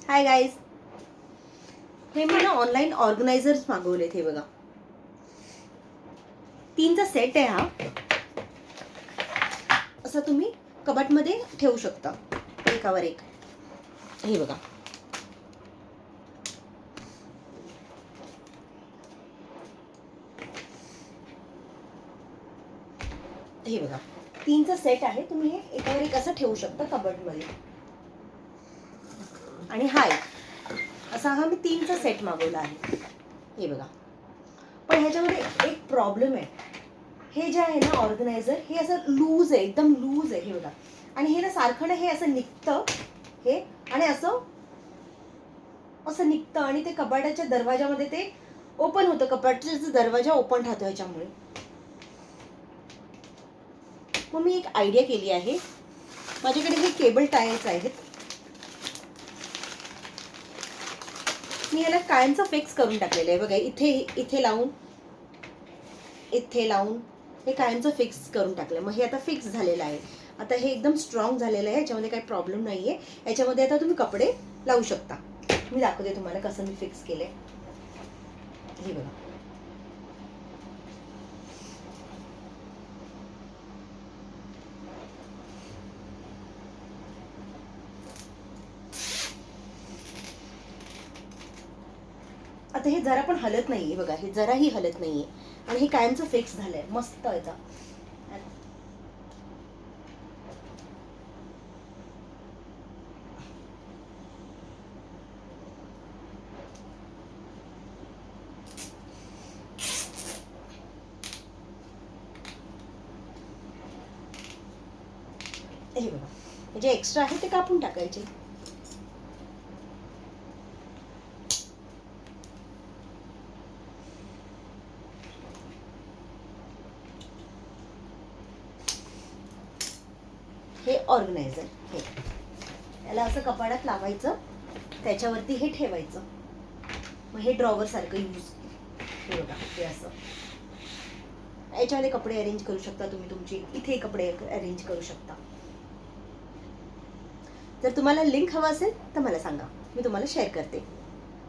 Hi guys, हे मी ना online organisers मागवलेत. हे बघा, 3चा सेट आहे हा. असं तुम्ही कपाटमध्ये ठेवू शकता एकावर एक. हे बघा, हे बघा 3चा सेट आहे. तुम्ही हे एकावर एक असं ठेवू शकता कपाटमध्ये. आणि हा असा मी 3चा सेट मागवला आहे. हे बघा, पण ह्याच्यामध्ये एक प्रॉब्लेम आहे. हे जे आहे ना ऑर्गनायझर, हे असं लूज आहे, एकदम लूज आहे. हे बघा, आणि हे ना सारखं ना हे असं निघतं, हे आणि असं असं निघतं, आणि ते कपाटाच्या दरवाजामध्ये ते ओपन होतं. कपाटाचा दरवाजा ओपन राहतो ह्याच्यामुळे. मग मी एक आयडिया केली आहे. माझ्याकडे हे केबल टायर्स आहेत. मी याला कायमचं फिक्स करून टाकलेलं आहे. बघा, इथे लावून, इथे लावून हे कायमचं फिक्स करून टाकलं. मग हे आता फिक्स झालेलं आहे. आता हे एकदम स्ट्रॉंग झालेलं आहे. याच्यामध्ये काही प्रॉब्लेम नाही आहे. याच्यामध्ये आता तुम्ही कपडे लावू शकता. मी दाखवते तुम्हाला कसं मी फिक्स केलंय. हे बघा, आता हे जरा पण हलत नाहीये. बघा, हे जराही हलत नाहीये, आणि हे कायमचं फिक्स झालंय. मस्त याचा हे बघा, जे एक्स्ट्रा आहे ते कापून टाकायचे. हे ऑर्गनायझर, हे याला असं कपाटात लावायचं, त्याच्यावरती हे ठेवायचं. मग हे ड्रॉवर सारखं यूज. हे बघा, हे असं याच्यामध्ये कपडे अरेंज करू शकता तुम्ही. तुमचे इथे कपडे अरेंज करू शकता. जर तुम्हाला लिंक हवा असेल तर मला सांगा, मी तुम्हाला शेअर करते.